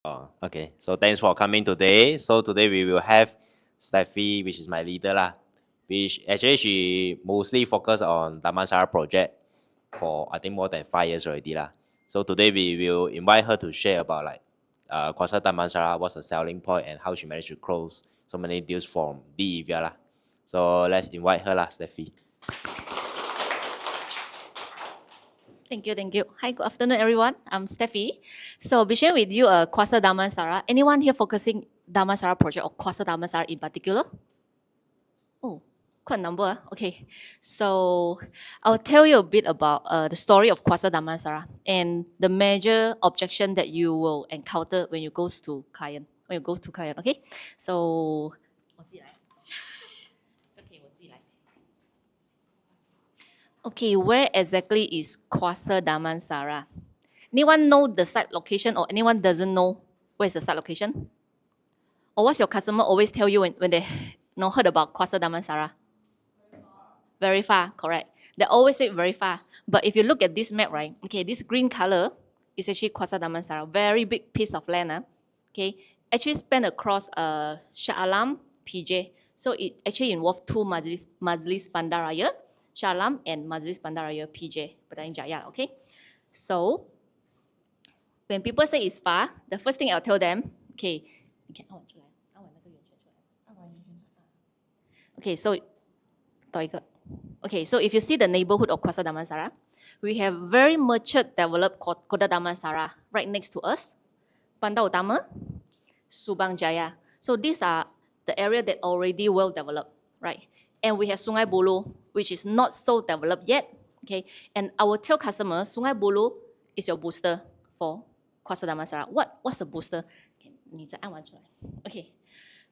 Oh, okay. So thanks for coming today. So today we will have Stephy, which is my leader lah. Which actually she mostly focus on Damansara project for I think more than 5 years already lah. So today we will invite her to share about like Kwasa Damansara, what's the selling point and how she managed to close so many deals from the Evia lah. So let's invite her lah, Stephy. Thank you, thank you. Hi, good afternoon, everyone. I'm Stephy. So I'll be sharing with you Kwasa Damansara. Anyone here focusing Damansara project or Kwasa Damansara in particular? Oh, quite a number. Okay, so I'll tell you a bit about the story of Kwasa Damansara and the major objection that you will encounter when you go to client. Okay, so 我自己来。It's okay, 我自己来。Okay, where exactly is Kwasa Damansara? Anyone know the site location or anyone doesn't know where's the site location? Or what's your customer always tell you when they heard about Kwasa Damansara? Very far, correct. They always say very far. But if you look at this map, right? Okay, this green color is actually Kwasa Damansara. Very big piece of land. Okay, actually span across Shah Alam, PJ. So it actually involves two Majlis Bandaraya, Shah Alam and Majlis Bandaraya, PJ, Petaling Jaya. Okay, so when people say it's far, the first thing I'll tell them, okay, so if you see the neighborhood of Kwasa Damansara, we have very mature developed Kota Damansara right next to us, Bandar Utama, Subang Jaya. So these are the area that already well developed, right? And we have Sungai Buloh, which is not so developed yet, okay? And I will tell customers, Sungai Buloh is your booster for Kwasa Damansara. What's the booster? Okay,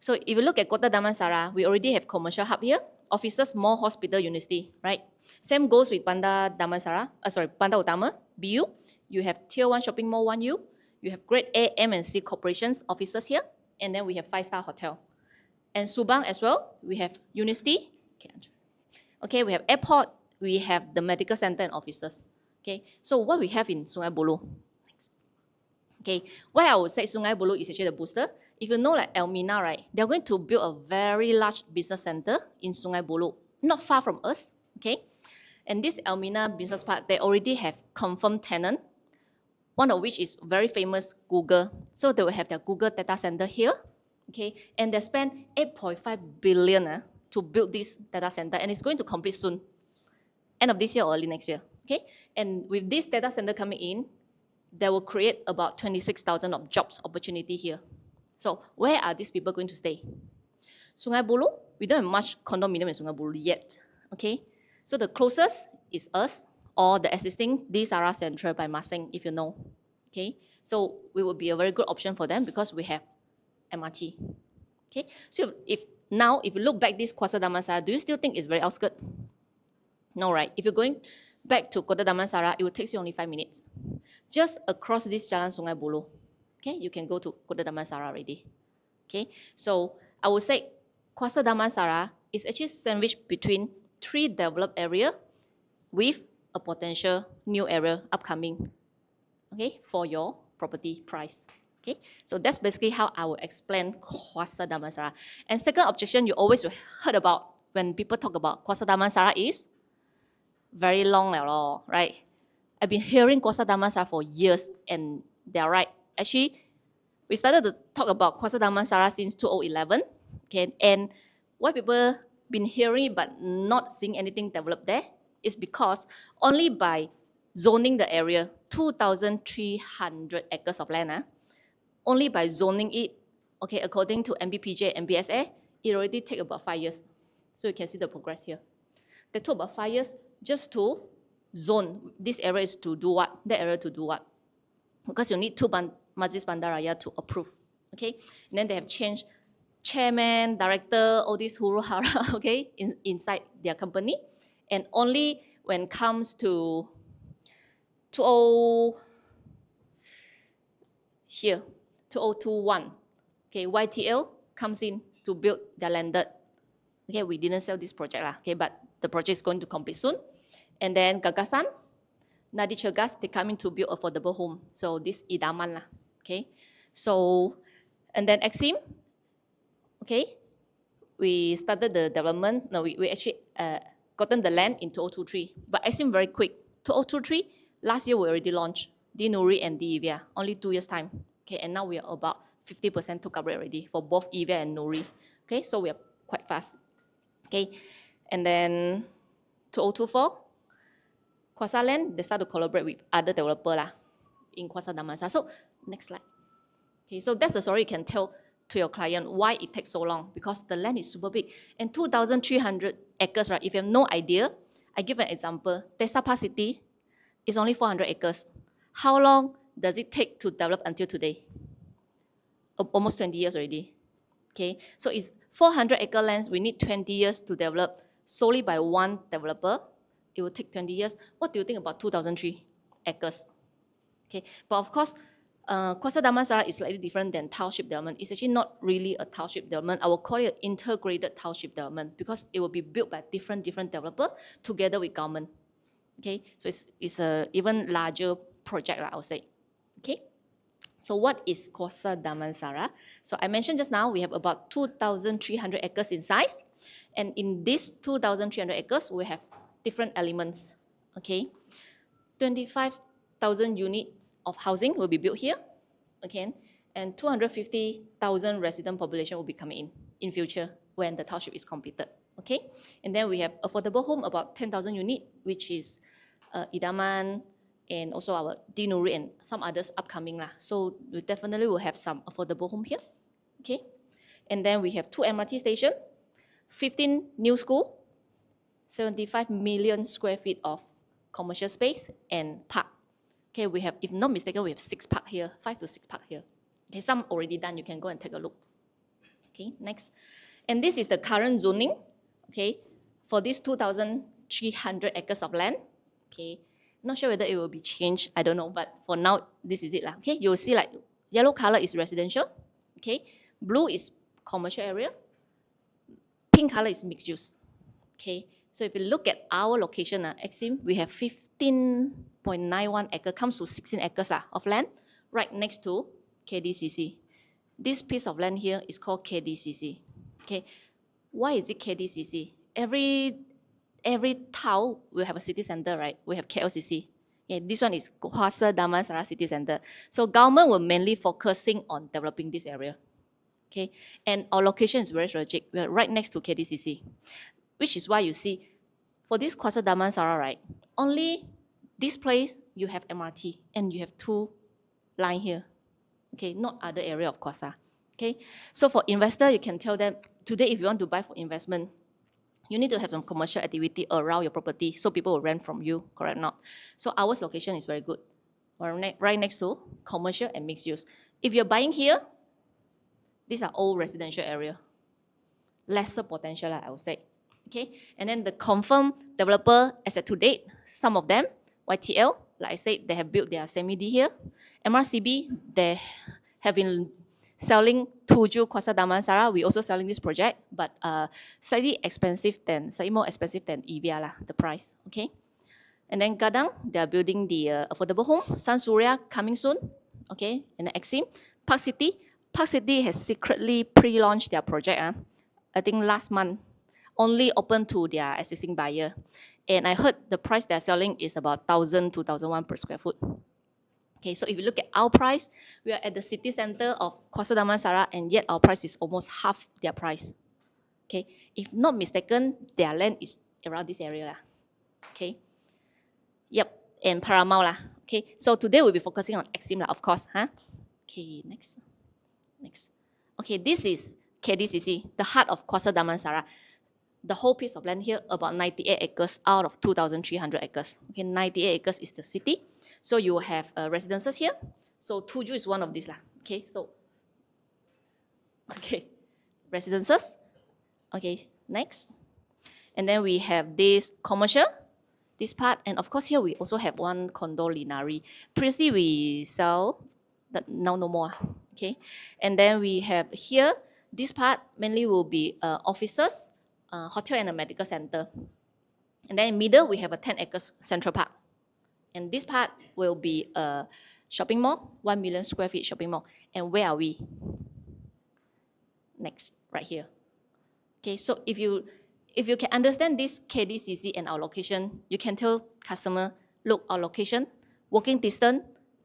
so if you look at Kota Damansara, we already have commercial hub here, offices, mall, hospital, university, right? Same goes with Bandar Utama, BU. You have Tier 1 shopping mall 1U. You have Grade A, M, and C corporations offices here. And then we have 5-star hotel. And Subang as well, we have university. Okay, we have airport. We have the medical center and offices. Okay, so what we have in Sungai Buloh? Okay, why I would say Sungai Buloh is actually the booster. If you know like Elmina, right, they're going to build a very large business center in Sungai Buloh, not far from us, okay? And this Elmina business park, they already have confirmed tenant, one of which is very famous Google. So they will have their Google data center here, okay? And they spent 8.5 billion to build this data center, and it's going to complete soon, end of this year or early next year, okay? And with this data center coming in, they will create about 26,000 of jobs opportunity here. So where are these people going to stay? Sungai Buloh, we don't have much condominium in Sungai Buloh yet, okay? So the closest is us or the existing Disara Central by Maseng, if you know, okay? So we will be a very good option for them because we have MRT, okay? So if you look back this Kwasa Damansara, do you still think it's very outskirts? No, right? If you're going back to Kota Damansara, it will take you only 5 minutes. Just across this Jalan Sungai Buloh, okay, you can go to Kota Damansara already. Okay, so I would say Kwasa Damansara is actually sandwiched between 3 developed areas with a potential new area upcoming, okay, for your property price. Okay, so that's basically how I will explain Kwasa Damansara. And second objection you always heard about when people talk about Kwasa Damansara is very long, right? I've been hearing Kwasa Damansara for years, and they're right. Actually, we started to talk about Kwasa Damansara since 2011, okay? And why people been hearing but not seeing anything developed there is because only by zoning the area, 2,300 acres of land, only by zoning it, okay, according to MBPJ and BSA, it already take about 5 years. So you can see the progress here. They took about 5 years just to zone. This area is to do what? That area to do what? Because you need 2 Majlis Bandaraya to approve. Okay? And then they have changed chairman, director, all these huru-hara, okay, inside their company. And only when it comes to 2021, okay, YTL comes in to build their landed. Okay, we didn't sell this project, okay, but the project is going to complete soon. And then Gagasan, Nadi Cergas, they come in to build affordable home. So this Idaman, okay. So, and then Exim, okay, we started the development. No, we actually gotten the land in 2023, but Exim very quick. 2023, last year we already launched Nuri and Evia, only 2 years time. Okay, and now we are about 50% took up already for both Evia and Nuri. Okay, so we are quite fast. Okay, and then 2024, Kwasa Land, they start to collaborate with other developer lah in Kwasa Damansara. So next slide. Okay, so that's the story you can tell to your client why it takes so long, because the land is super big. And 2,300 acres, right? If you have no idea, I give an example. Testa Park City is only 400 acres. How long does it take to develop until today? Almost 20 years already. Okay, so it's 400 acre lands. We need 20 years to develop solely by one developer. It will take 20 years. What do you think about 2,003 acres? Okay, but of course, Kwasa Damansara is slightly different than township development. It's actually not really a township development. I will call it an integrated township development because it will be built by different developer together with government. Okay, so it's a even larger project, I would say. Okay, so what is Kwasa Damansara? So I mentioned just now we have about 2,300 acres in size, and in this 2,300 acres we have different elements. Okay, 25,000 units of housing will be built here, okay, and 250,000 resident population will be coming in future when the township is completed, okay. And then we have affordable home, about 10,000 unit, which is Idaman and also our Nuri and some others upcoming lah. So we definitely will have some affordable home here, okay. And then we have 2 MRT station, 15 new school, 75 million square feet of commercial space and park. Okay, we have, if not mistaken, we have 6 park here, 5 to 6 park here. Okay, some already done. You can go and take a look. Okay, next. And this is the current zoning. Okay, for this 2,300 acres of land. Okay, not sure whether it will be changed. I don't know, but for now, this is it lah. Okay, you will see like yellow color is residential. Okay, blue is commercial area. Pink color is mixed use. Okay, so if you look at our location, Exim, we have 15.91 acre, comes to 16 acres of land right next to KDCC. This piece of land here is called KDCC. Okay, why is it KDCC? Every town will have a city center, right? We have KLCC. Okay, this one is Kwasa Damansara City Center. So government will mainly focusing on developing this area. Okay, and our location is very strategic. We are right next to KDCC, which is why you see, for this Kwasa Damansara, right, only this place you have MRT and you have 2 line here. Okay, not other area of Kwasa. Okay, so for investor, you can tell them, today if you want to buy for investment, you need to have some commercial activity around your property so people will rent from you, correct or not? So our location is very good. We're right next to commercial and mixed use. If you're buying here, these are all residential area. Lesser potential, I would say. Okay, and then the confirmed developer as at to date, some of them, YTL, like I said, they have built their semi-D here. MRCB, they have been selling Tuju Kwasa Damansara. We also selling this project, but slightly more expensive than Evia lah, the price, okay. And then Gadang, they are building the affordable home. Sun Surya coming soon, okay. And then Exim, Park City has secretly pre-launched their project. I think last month, only open to their existing buyer. And I heard the price they're selling is about 1,000 to 1,001 per square foot. Okay, so if you look at our price, we are at the city center of Kwasa Damansara, and yet our price is almost half their price. Okay, if not mistaken, their land is around this area. Okay, yep, and Paramount lah. Okay, so today we'll be focusing on Exim lah, of course. Okay, next. Okay, this is KDCC, the heart of Kwasa Damansara. The whole piece of land here, about 98 acres out of 2,300 acres. Okay, 98 acres is the city. So you have residences here. So Tuju is one of these lah. Okay, so, okay, residences. Okay, next. And then we have this commercial, this part. And of course here we also have one condo Linari. Previously we sell, but now no more. Okay, and then we have here, this part mainly will be offices, hotel and a medical center. And then in middle, we have a 10 acres central park. And this part will be shopping mall, 1 million square feet shopping mall. And where are we? Next, right here. Okay, so if you can understand this KDCC and our location, you can tell customer, look, our location, walking distance,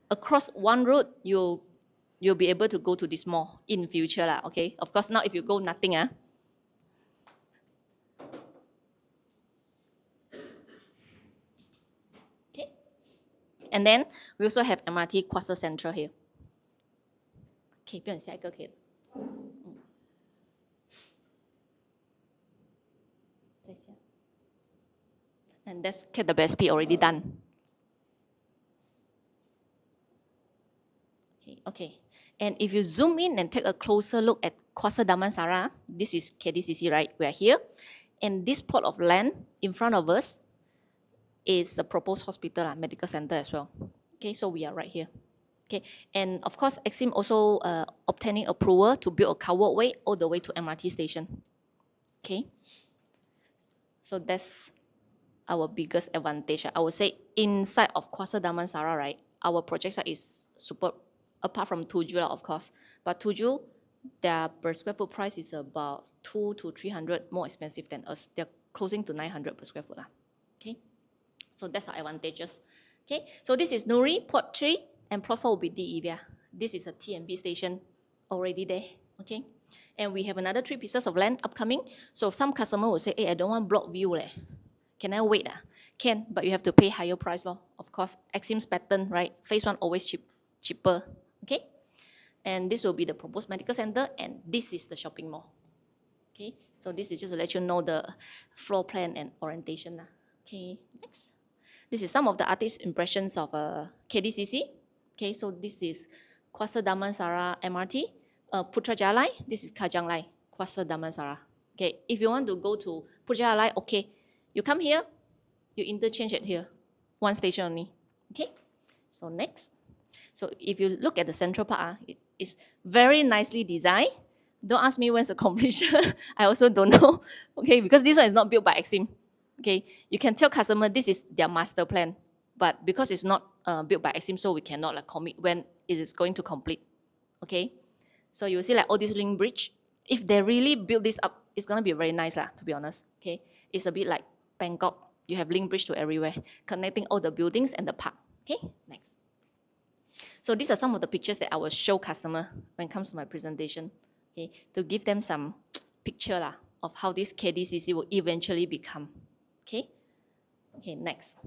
across one road, you'll be able to go to this mall in future lah, okay? Of course, now if you go, nothing. Okay. And then we also have MRT Kwasa Central here. Okay, 不用下一个可以了。再下。And that's KWSP already done. Okay. And if you zoom in and take a closer look at Kwasa Damansara, this is KDCC, right? We are here. And this plot of land in front of us is a proposed hospital, medical center as well. Okay, so we are right here. Okay, and of course, Exim also obtaining approval to build a car walkway all the way to MRT station. Okay, so that's our biggest advantage. I would say inside of Kwasa Damansara, right, our project site is super. Apart from Tuju, of course, but Tuju, their per square foot price is about 200 to 300 more expensive than us. They're closing to 900 per square foot. Okay, so that's our advantages. Okay, so this is Nuri, Port 3, and Plot 4 will be Evia. This is a TMB station already there. Okay, and we have another 3 pieces of land upcoming. So some customer will say, hey, I don't want block view. Can I wait? Can, but you have to pay higher price. Of course, Exim's pattern, right? Phase 1 always cheaper. Okay, and this will be the proposed medical center, and this is the shopping mall. Okay, so this is just to let you know the floor plan and orientation. Okay, next. This is some of the artist impressions of KDCC. Okay, so this is Kwasa Damansara MRT, Putrajaya Line. This is Kajang Line, Kwasa Damansara. Okay, if you want to go to Putrajaya Line, okay, you come here, you interchange it here, one station only. Okay, so next. So if you look at the central part, it's very nicely designed. Don't ask me when's the completion. I also don't know. Okay, because this one is not built by Exim. Okay, you can tell customer this is their master plan, but because it's not built by Exim, so we cannot commit when it is going to complete. Okay, so you see all this link bridge. If they really build this up, it's gonna be very nice to be honest. Okay, it's a bit like Bangkok. You have link bridge to everywhere, connecting all the buildings and the park. Okay, next. So these are some of the pictures that I will show customer when it comes to my presentation, okay, to give them some picture of how this KDCC will eventually become. Okay, next.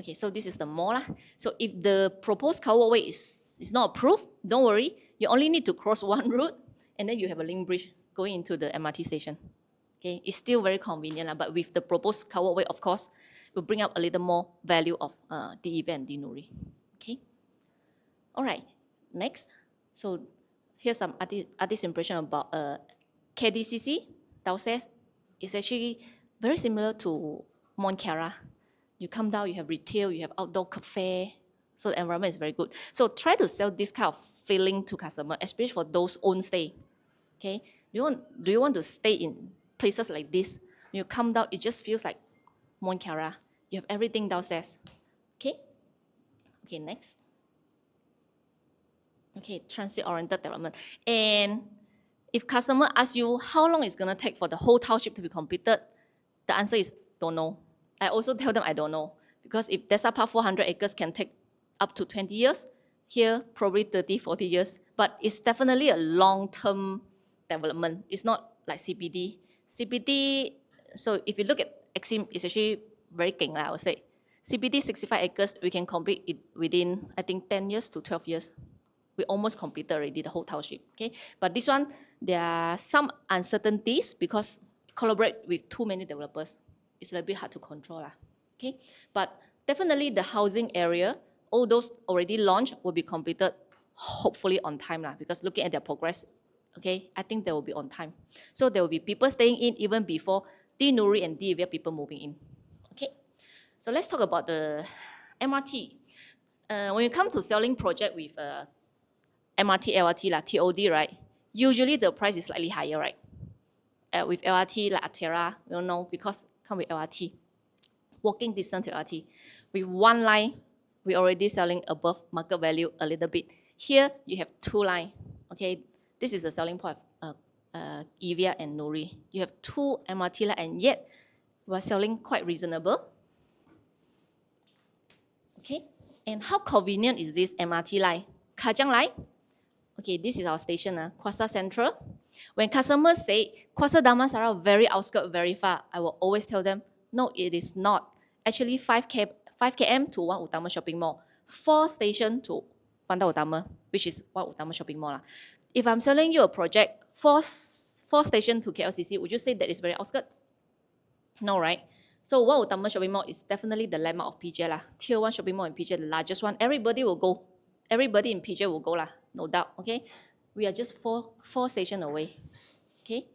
Okay, so this is the mall. So if the proposed car walkway is not approved, don't worry. You only need to cross one road, and then you have a link bridge going into the MRT station. Okay, it's still very convenient, but with the proposed car walkway, of course, will bring up a little more value of the Evia and the Nuri. Okay. All right, next. So here's some artist impression about KDCC downstairs. It's actually very similar to Montclair. You come down, you have retail, you have outdoor cafe. So the environment is very good. So try to sell this kind of feeling to customer, especially for those own stay. Okay, do you want to stay in places like this? When you come down, it just feels like Montclair. You have everything downstairs. Okay, next. Okay, transit-oriented development. And if customer asks you how long it's gonna take for the whole township to be completed, the answer is don't know. I also tell them I don't know, because if Desa Park 400 acres can take up to 20 years, here probably 30, 40 years. But it's definitely a long-term development. It's not like CBD. CBD, so if you look at Exim, it's actually very keng, I would say. CBD 65 acres, we can complete it within, I think, 10 years to 12 years. We almost completed already the whole township. Okay, but this one, there are some uncertainties because collaborate with too many developers. It's a little bit hard to control. Okay, but definitely the housing area, all those already launched will be completed hopefully on time because looking at their progress, okay, I think they will be on time. So there will be people staying in even before the Nuri and the Evia people moving in. Okay, so let's talk about the MRT. When you come to selling project with MRT, LRT, TOD, right? Usually the price is slightly higher, right? With LRT, like Atera, you don't know, because come with LRT. Walking distance to LRT. With one line, we already selling above market value a little bit. Here you have two lines. Okay, this is the selling point of Evia and Nuri. You have two MRT line, and yet we are selling quite reasonable. Okay, and how convenient is this MRT line? Kajang line. Okay, this is our station, Kwasa Central. When customers say Kwasa Damansara very outskirts, very far, I will always tell them, no, it is not. Actually, 5 km to One Utama Shopping Mall, 4 stations to Bandar Utama, which is One Utama Shopping Mall. If I'm selling you a project, 4 stations to KLCC, would you say that is very outskirts? No, right? So One Utama Shopping Mall is definitely the landmark of PJ lah. Tier 1 shopping mall in PJ, the largest one. Everybody will go. Everybody in PJ will go lah, no doubt. Okay, we are just four stations away. Okay,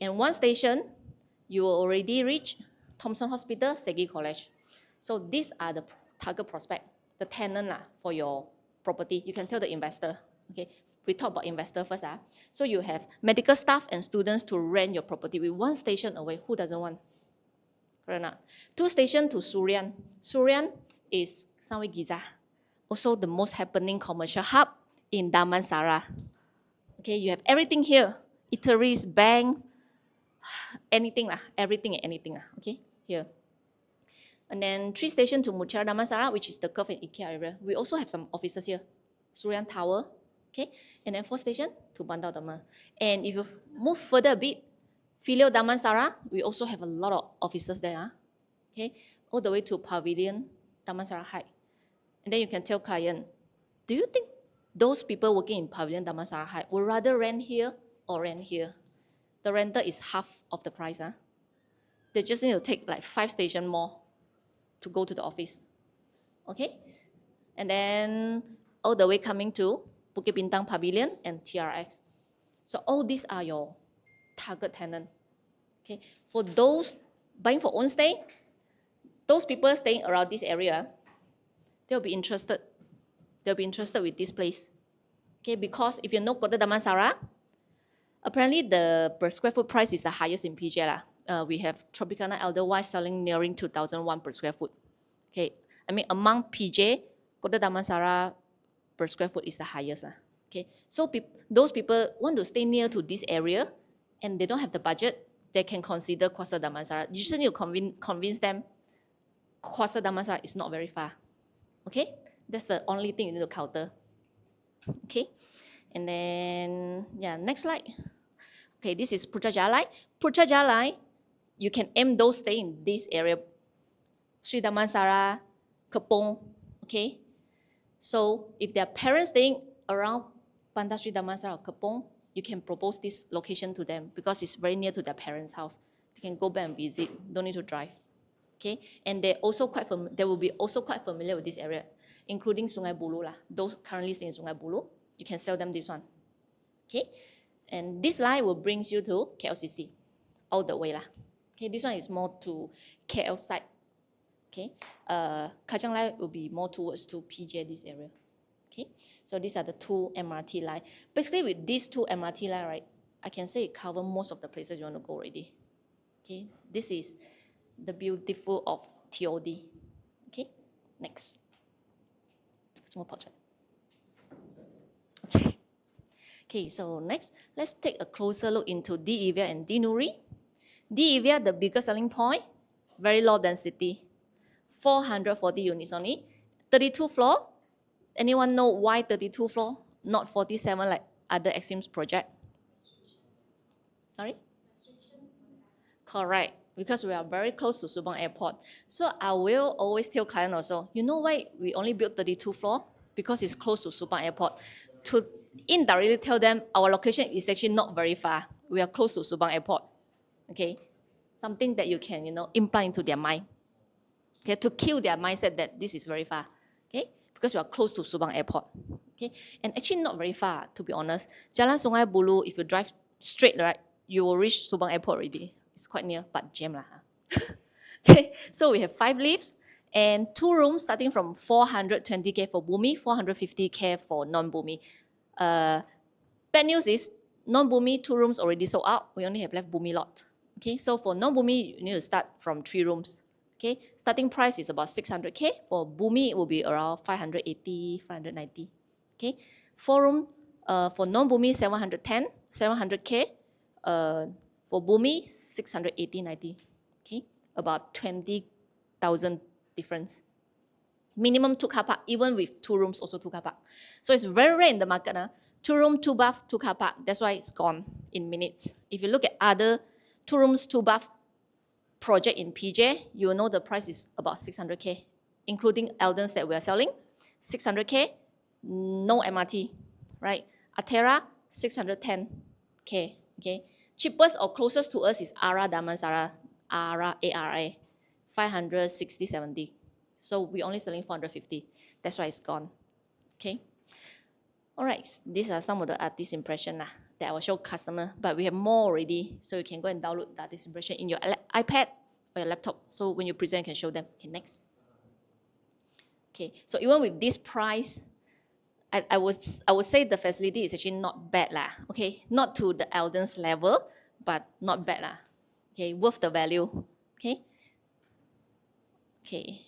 and 1 station, you will already reach Thomson Hospital, Segi College. So these are the target prospect, the tenant lah for your property. You can tell the investor. Okay, we talk about investor first. So you have medical staff and students to rent your property with 1 station away. Who doesn't want? Correct or not? 2 stations to Surian. Surian is somewhere Giza. Also the most happening commercial hub in Damansara. Okay, you have everything here. Eateries, banks, anything lah. Everything and anything lah. Okay, here. And then 3 stations to Mutiara Damansara, which is the Curve and IKEA area. We also have some offices here. Surian Tower. Okay, and then 4 stations to Bandar Utama. And if you move further a bit, Filio Damansara, we also have a lot of offices there. Okay, all the way to Pavilion Damansara High. And then you can tell client, do you think those people working in Pavilion Damansara High would rather rent here or rent here? The rental is half of the price. They just need to take like 5 stations more to go to the office. Okay? And then all the way coming to Bukit Bintang Pavilion and TRX. So all these are your target tenant. Okay? For those buying for own stay, those people staying around this area, they'll be interested. They'll be interested with this place. Okay, because if you know Kota Damansara, apparently the per square foot price is the highest in PJ lah. We have Tropicana Elderwise selling nearing 2,001 per square foot. Okay, I mean among PJ, Kota Damansara per square foot is the highest lah. Okay, so those people want to stay near to this area and they don't have the budget, they can consider Kwasa Damansara. You just need to convince them Kwasa Damansara is not very far. Okay, that's the only thing you need to counter. Okay, and then yeah, next slide. Okay, this is Putrajaya. Putrajaya, you can aim those stay in this area. Sri Damansara, Kepong. Okay, so if their parents staying around Bandar Sri Damansara or Kepong, you can propose this location to them because it's very near to their parents' house. They can go back and visit. Don't need to drive. Okay, and they will be also quite familiar with this area, including Sungai Buloh lah. Those currently staying in Sungai Buloh, you can sell them this one. Okay, and this line will bring you to KLCC, all the way lah. Okay, this one is more to KL side. Okay, Kajang line will be more towards to PJ this area. Okay, so these are the 2 MRT line. Basically, with these 2 MRT line, right, I can say it covers most of the places you want to go already. Okay, this is the beautiful of TOD. Okay, next. Okay, so next, let's take a closer look into Evia and Nuri. Evia, the biggest selling point, very low density, 440 units only, 32 floor. Anyone know why 32 floor, not 47 like other Extremes project? Sorry? Correct. Because we are very close to Subang Airport. So I will always tell client also, you know why we only built 32 floor? Because it's close to Subang Airport. To indirectly tell them our location is actually not very far. We are close to Subang Airport. Okay, something that you can, implant into their mind. Okay, to kill their mindset that this is very far. Okay, because we are close to Subang Airport. Okay, and actually not very far, to be honest. Jalan Sungai Buloh, if you drive straight, right, you will reach Subang Airport already. It's quite near, but jam lah. Okay, so we have 5 lifts and 2 rooms starting from 420K for Bumi, 450K for non-Bumi. Bad news is non-Bumi 2 rooms already sold out. We only have left Bumi lot. Okay, so for non-Bumi, you need to start from 3 rooms. Okay, starting price is about 600K. For Bumi, it will be around 580, 590. Okay, 4-room for non-Bumi 710, 700K. For Bumi 680, 90. Okay, about 20,000 difference. Minimum 2 car park, even with 2 rooms, also 2 car park. So it's very rare in the market. 2 room, 2 bath, 2 car park. That's why it's gone in minutes. If you look at other 2 rooms, 2 bath project in PJ, you will know the price is about 600K, including Eldons that we are selling. 600K, no MRT, right? Atera, 610K, okay? Cheapest or closest to us is Ara Damansara, Ara, ARA, 560, 70. So we're only selling 450. That's why it's gone, okay? All right, these are some of the artist impression that I will show customer, but we have more already, so you can go and download the artist impression in your iPad or your laptop. So when you present, you can show them. Okay, next. Okay, so even with this price, I would say the facility is actually not bad lah. Okay, not to the Eldon's level, but not bad lah. Okay, worth the value. Okay. Okay,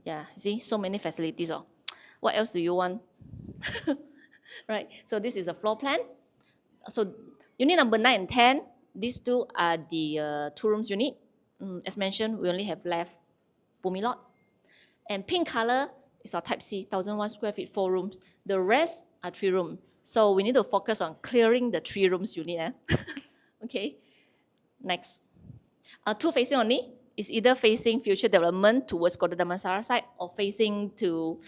yeah. See, so many facilities. Oh, what else do you want? Right, so this is a floor plan. So unit number 9 and 10, these two are the 2 rooms unit. As mentioned, we only have left Bumi lot. And pink color is our type C, 1,001 square feet, 4 rooms. The rest are 3 rooms. So we need to focus on clearing the 3 rooms unit. Okay, next. 2 facing only. Is either facing future development towards Kota Damansara side or facing to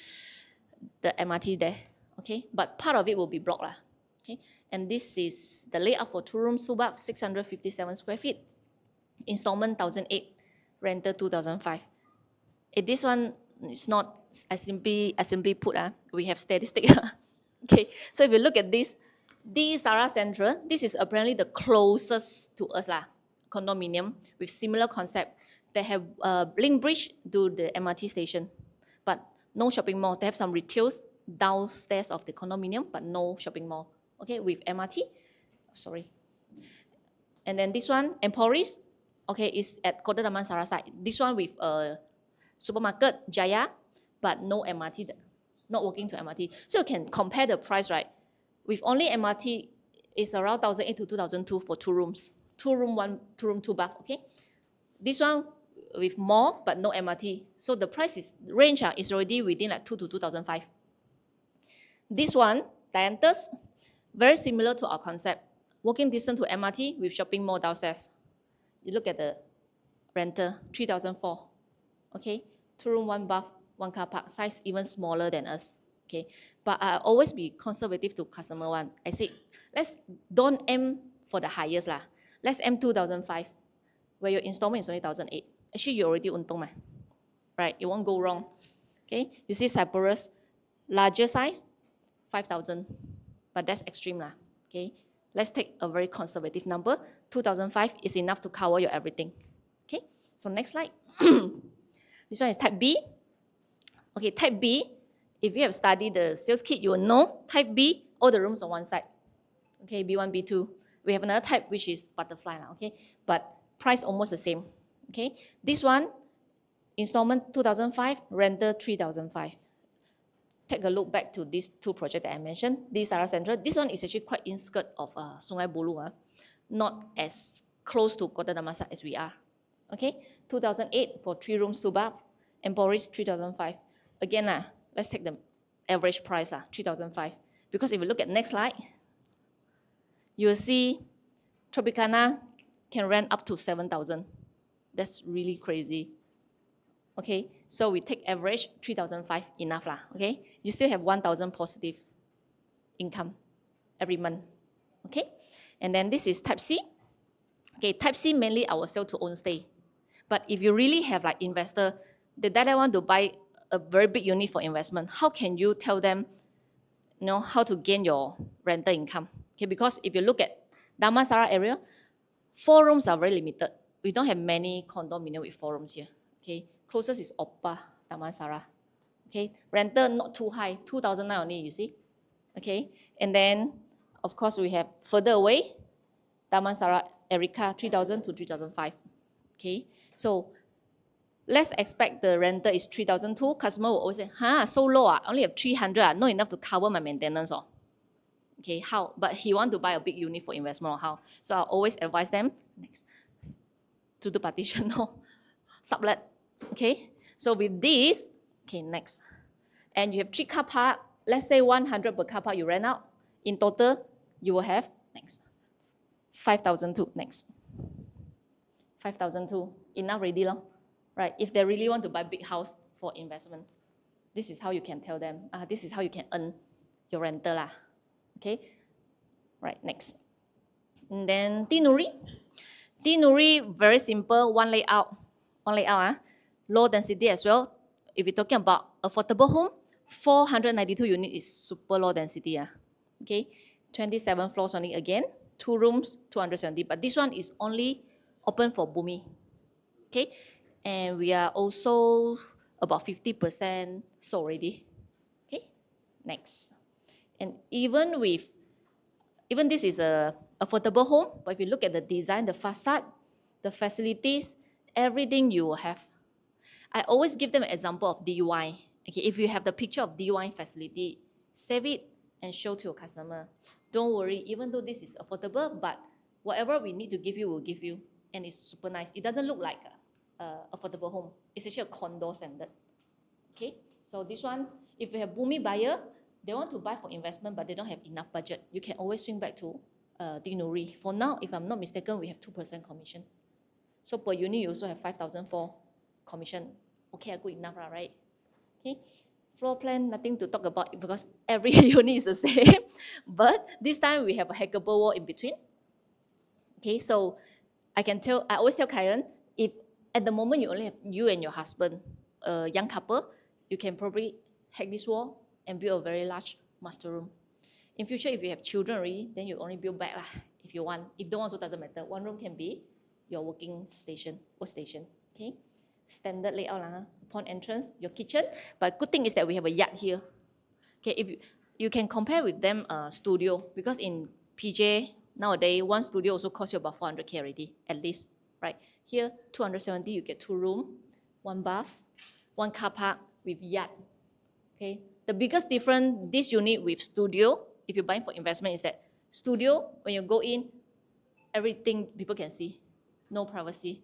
the MRT there. Okay, but part of it will be blocked lah. Okay, and this is the layout for 2 rooms, 2 bath, 657 square feet. Installment 1,008, rental 2,005. This one is not as simply put. We have statistic. Okay, so if you look at this, Sara Central, this is apparently the closest to us lah, condominium with similar concept. They have link bridge to the MRT station, but no shopping mall. They have some retails downstairs of the condominium, but no shopping mall. Okay, with MRT. Sorry. And then this one, Emporis, okay, is at Kota Damansara side. This one with supermarket, Jaya, but no MRT, not working to MRT. So you can compare the price, right? With only MRT, it's around 1,008 to 2,002 for 2 rooms. 2 room, 2 bath, okay? This one with more, but no MRT. So the price is, range is already within like 2 to 2,005. This one, Dianthus, very similar to our concept. Walking distance to MRT with shopping mall downstairs. You look at the rental, 3,004. Okay, 2 room, 1 bath, 1 car park, size even smaller than us. Okay, but I always be conservative to customer one. I say, let's don't aim for the highest lah. Let's aim 2,005, where your installment is only 1,008. Actually, you already untong, right? It won't go wrong. Okay, you see Cyprus, larger size, 5,000, but that's extreme lah. Okay, let's take a very conservative number. 2,005 is enough to cover your everything. Okay, so next slide. This one is type B. Okay, type B, if you have studied the sales kit, you will know type B, all the rooms on one side. Okay, B1, B2. We have another type which is butterfly now, okay? But price almost the same. Okay, this one, installment 2,005, rental 3,005. Take a look back to these 2 projects that I mentioned. This Sara Central. This one is actually quite in skirt of Sungai Buloh, not as close to Kota Damansara as we are. Okay, 2,008 for 3 rooms, 2 bath. Emporis 3,005. Again, let's take the average price, 3,005. Because if you look at next slide, you will see Tropicana can rent up to 7,000. That's really crazy. Okay, so we take average 3,005 enough lah. Okay, you still have 1,000 positive income every month. Okay, and then this is type C. Okay, type C mainly I will sell to own stay. But if you really have like investor, that want to buy a very big unit for investment, how can you tell them, how to gain your rental income? Okay, because if you look at Damansara area, 4 rooms are very limited. We don't have many condominium with 4 rooms here. Okay, closest is Oppa, Damansara. Okay, rental not too high, 2,009 only, you see. Okay, and then, of course, we have further away, Damansara, Erica, 3,000 to 3,005. Okay, so let's expect the rental is 3,200. Customer will always say, so low, I only have 300, not enough to cover my maintenance. Okay, how? But he want to buy a big unit for investment or how? So I always advise them, next, to do partition or sublet. Okay, so with this, okay, next. And you have 3 car park, let's say 100 per car park you rent out. In total, you will have, next, 5,002, next. 5,002, enough already, right? If they really want to buy big house for investment, this is how you can tell them, this is how you can earn your rental lah. Okay, right, next. And then Nuri. Nuri, very simple, one layout, low density as well. If we're talking about affordable home, 492 units is super low density. Okay, 27 floors only again, 2 rooms, 270. But this one is only open for Bumi. Okay, and we are also about 50% sold already. Okay, next. And even this is a affordable home, but if you look at the design, the facade, the facilities, everything you will have. I always give them an example of DUI. Okay, if you have the picture of DUI facility, save it and show to your customer. Don't worry, even though this is affordable, but whatever we need to give you, we'll give you. And it's super nice. It doesn't look like an affordable home. It's actually a condo standard. Okay, so this one, if you have Bumi buyer, they want to buy for investment, but they don't have enough budget, you can always swing back to Nuri. For now, if I'm not mistaken, we have 2% commission. So per unit, you also have 5,004 commission. Okay, good enough, right? Okay, floor plan, nothing to talk about because every unit is the same. But this time we have a hackable wall in between. Okay, so I always tell client, if at the moment you only have you and your husband, a young couple, you can probably hack this wall and build a very large master room. In future, if you have children already, then you only build back if you want. If don't want, so doesn't matter. One room can be your workstation, workstation. Okay, standard layout upon entrance, your kitchen. But good thing is that we have a yard here. Okay, if you can compare with them studio, because in PJ nowadays one studio also costs you about 400K already at least, right? Here 270, you get 2 rooms, 1 bath, 1 car park with yard. Okay, the biggest difference this unit with studio, if you're buying for investment, is that studio, when you go in, everything people can see, no privacy,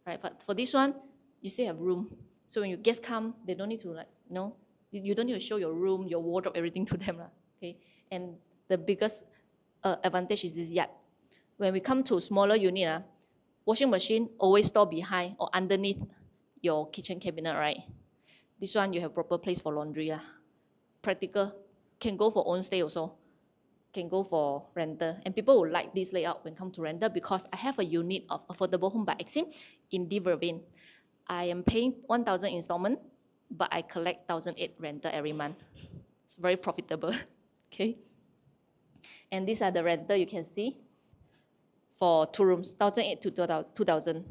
right? But for this one, you still have room. So when your guests come, they don't need to you don't need to show your room, your wardrobe, everything to them. Okay, and the biggest advantage is this yard. When we come to smaller unit, washing machine always store behind or underneath your kitchen cabinet, right? This one, you have proper place for laundry. Practical, can go for own stay also, can go for renter. And people will like this layout when come to renter because I have a unit of affordable home by Exim in Divervane. I am paying 1,000 installment, but I collect 1,008 renter every month. It's very profitable. Okay. And these are the renter you can see for 2 rooms, 1,008 to 2,000.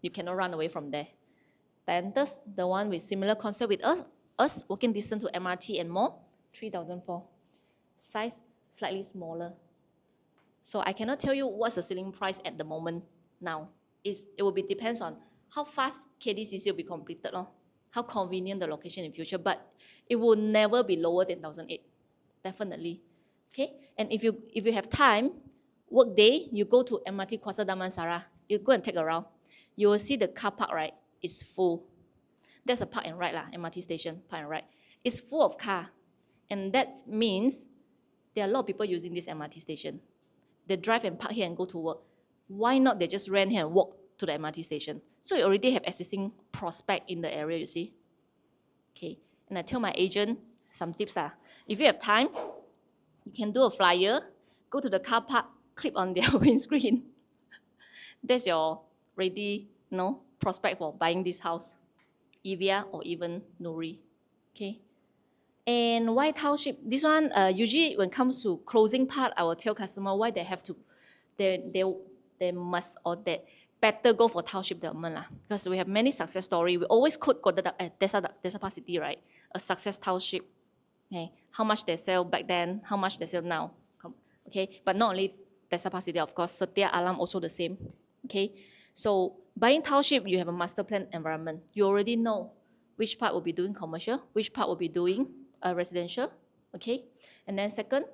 You cannot run away from there. Renters, the one with similar concept with us walking distance to MRT and more, 3,004. Size slightly smaller. So I cannot tell you what's the selling price at the moment now. It will be depends on how fast KDCC will be completed, how convenient the location in future, but it will never be lower than 1,008, definitely. Okay, and if you have time, work day, you go to MRT Kwasa Damansara, you go and take a round, you will see the car park, right? It's full. That's a park and ride MRT station, park and ride. It's full of car, and that means there are a lot of people using this MRT station. They drive and park here and go to work. Why not they just rent here and walk to the MRT station? So you already have existing prospect in the area, you see. Okay, and I tell my agent some tips. If you have time, you can do a flyer, go to the car park, clip on their windscreen. That's your ready, prospect for buying this house, Evia or even Nuri. Okay. And why township? This one, usually when it comes to closing part, I will tell customer why they have to, they must or they better go for township development because we have many success story. We always quote Desa Park City, right? A success township. Okay, how much they sell back then, how much they sell now. Okay, but not only Desa Park City, of course, Setia Alam also the same. Okay, so buying township, you have a master plan environment. You already know which part will be doing commercial, which part will be doing residential. Okay, and then second,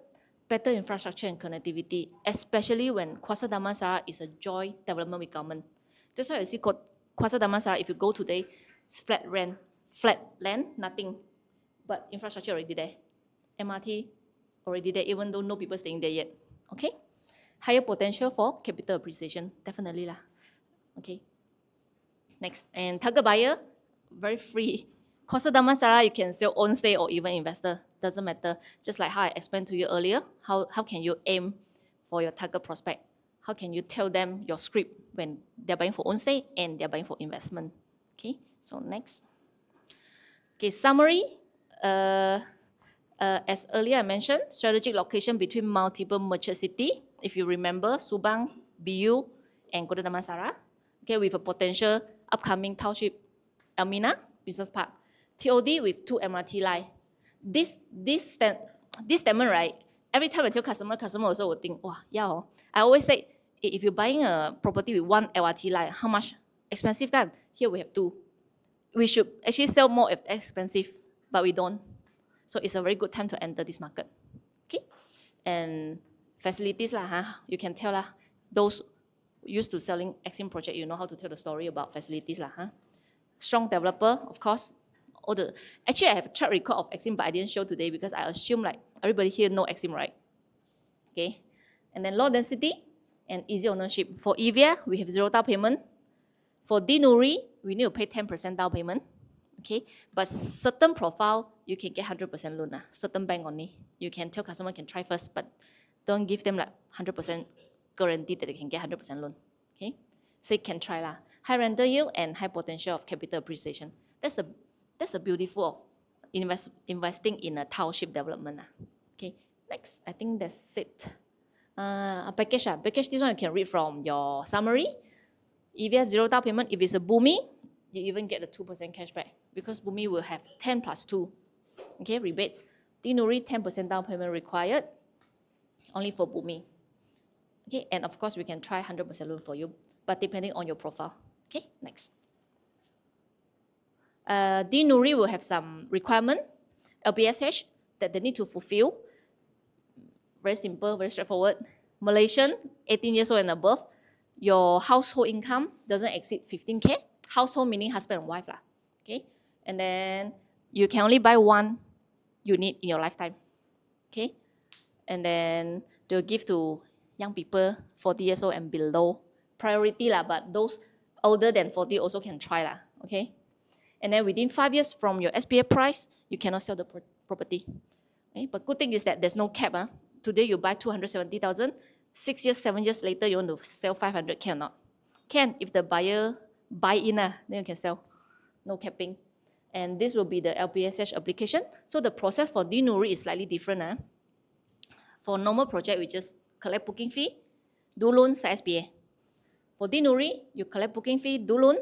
better infrastructure and connectivity, especially when Kwasa Damansara is a joint development with government. That's why you see Kwasa Damansara, if you go today, it's flat land, nothing, but infrastructure already there. MRT already there, even though no people staying there yet. Okay, higher potential for capital appreciation, definitely lah. Okay, next, and target buyer, very free. Kwasa Damansara, you can sell own stay or even investor, doesn't matter. Just like how I explained to you earlier, how can you aim for your target prospect? How can you tell them your script when they're buying for own stay and they're buying for investment? Okay, so next. Okay, summary. As earlier I mentioned, strategic location between multiple mature city. If you remember, Subang, BU, and Kota Damansara. Okay, with a potential upcoming township, Elmina Business Park. TOD with 2 MRT line. This statement, right? Every time I tell customer also will think, wow, yeah. I always say, if you're buying a property with 1 LRT line, how much? Expensive kan? Here we have 2. We should actually sell more expensive, but we don't. So it's a very good time to enter this market. Okay, and facilities lah, huh? You can tell lah. Those used to selling Exim project, you know how to tell the story about facilities lah, huh? Strong developer, of course. Actually, I have a track record of Exim, but I didn't show today because I assume like everybody here know Exim, right? Okay, and then low density and easy ownership. For Evia, we have 0 down payment. For Nuri, we need to pay 10% down payment. Okay, but certain profile, you can get 100% loan. Certain bank only. You can tell customer can try first, but don't give them like 100% guarantee that they can get 100% loan. Okay, so you can try lah. High rental yield and high potential of capital appreciation. That's the beautiful of investing in a township development. Okay, next, I think that's it. A package. Package, this one you can read from your summary. Evia 0 down payment. If it's a Bumi, you even get the 2% cashback because Bumi will have 10 plus 2. Okay, rebates. Nuri 10% down payment required, only for Bumi. Okay, and of course we can try 100% loan for you, but depending on your profile. Okay, next. Nuri will have some requirement, LBSH, that they need to fulfill. Very simple, very straightforward. Malaysian, 18 years old and above. Your household income doesn't exceed 15K. Household meaning husband and wife lah. Okay, and then you can only buy 1 unit in your lifetime. Okay, and then they'll give to young people 40 years old and below. Priority lah, but those older than 40 also can try lah. Okay, and then within 5 years from your SPA price, you cannot sell the property. Okay, but good thing is that there's no cap. Today you buy 270,000. 6 years, 7 years later, you want to sell 500, cannot. Can, if the buyer buy in, then you can sell. No capping. And this will be the LPSH application. So the process for Nuri is slightly different. For normal project, we just collect booking fee, do loan, sign SPA. For Nuri, you collect booking fee, do loan,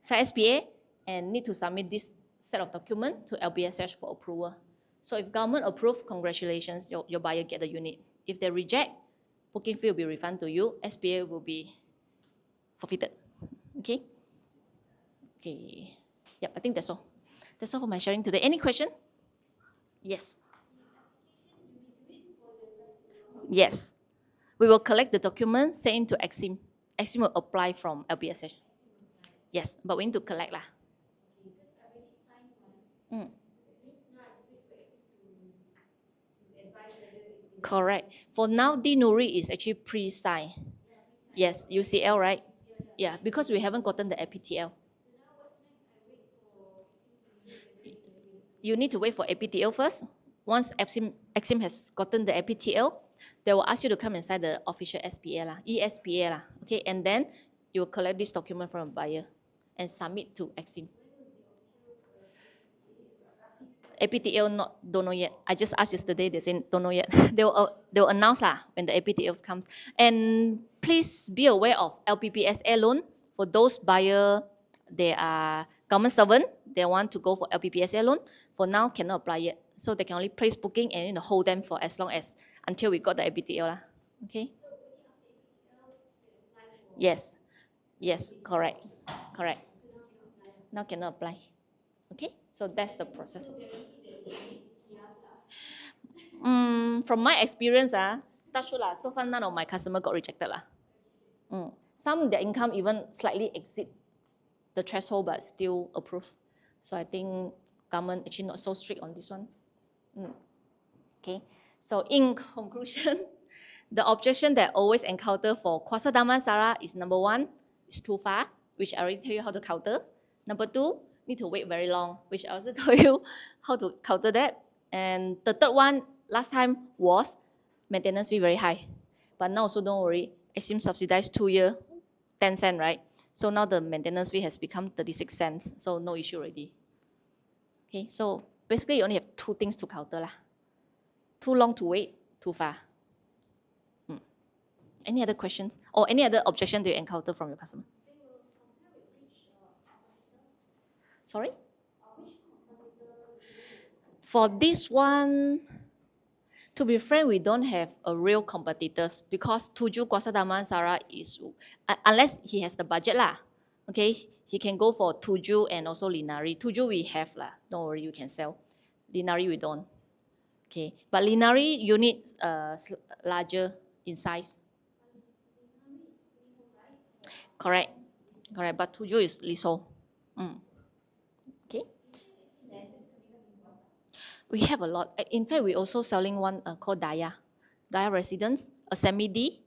sign SPA, and need to submit this set of document to LPSH for approval. So if government approve, congratulations, your buyer get the unit. If they reject, booking fee will be refunded to you, SPA will be forfeited. Okay? Okay. Yep, I think that's all. That's all for my sharing today. Any question? Yes. Yes. We will collect the document, send in to Exim. Exim will apply from LBSH. Yes, but we need to collect lah. Correct. For now, Nuri is actually pre-signed. Yes, UCL, right? Yeah, because we haven't gotten the APTL. You need to wait for APTL first. Once Exim has gotten the APTL, they will ask you to come and sign the official SPA, ESPA. Okay, and then you will collect this document from a buyer and submit to Exim. APTL don't know yet. I just asked yesterday, they said don't know yet. They will announce when the APTL comes. And please be aware of LPPSA loan for those buyer, they are government servant, they want to go for LPPSA loan. For now, cannot apply yet. So they can only place booking and hold them for as long as until we got the APTL. Okay? Yes. Yes, correct. Correct. Now cannot apply. Okay, so that's the process. From my experience, touch wood lah, so far none of my customer got rejected lah. Some their income even slightly exceed the threshold but still approved. So I think government actually not so strict on this one. Okay, so in conclusion, the objection that I always encounter for Kwasa Damansara is number one, it's too far, which I already tell you how to counter. Number two, need to wait very long, which I also told you how to counter that. And the third one, last time was maintenance fee very high. But now also don't worry, Exim subsidized 2 year, 10 cents, right? So now the maintenance fee has become 36 cents, so no issue already. Okay, so basically you only have two things to counter lah. Too long to wait, too far. Any other questions or any other objection do you encounter from your customer? Sorry? For this one, to be frank, we don't have a real competitors because Tuju Kwasa Damansara is, unless he has the budget lah, okay, he can go for Tuju and also Linari. Tuju we have lah, don't worry, you can sell. Linari we don't. Okay, but Linari unit larger in size. Correct, correct. But Tuju is leasehold. Okay. We have a lot. In fact, we're also selling one called Daya Residence, a semi-D.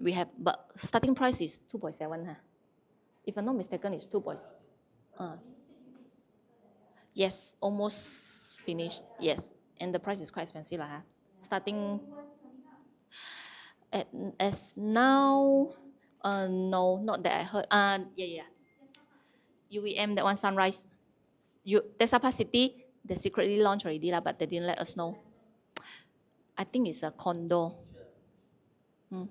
We have, but starting price is 2.7. Huh? If I'm not mistaken, it's 2. Yes, almost finished. Yes, and the price is quite expensive, huh? Starting as now. No, not that I heard. Yeah. UEM, that one Sunrise. Tesapa City, they secretly launched already, but they didn't let us know. I think it's a condo. I might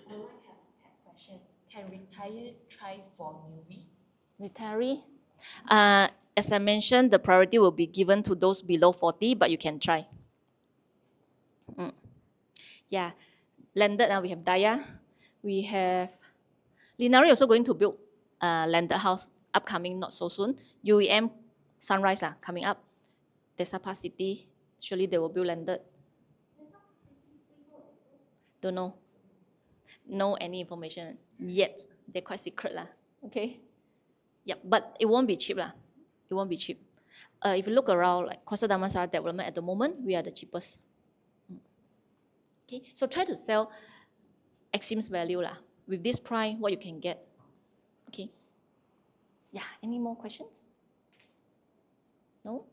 have a question. Can retired try for Nuri? Retiree? As I mentioned, the priority will be given to those below 40, but you can try. Yeah, landed now we have Daya. We have Linari also going to build landed house upcoming, not so soon. UEM Sunrise coming up. Tesapa City, surely they will build landed. Don't know. No any information yet. They're quite secret lah. Okay. Yeah, but it won't be cheap lah. It won't be cheap. If you look around, like Kwasa Damansara development at the moment, we are the cheapest. Okay, so try to sell Exim's value lah. With this price, what you can get. Okay. Yeah, any more questions? No?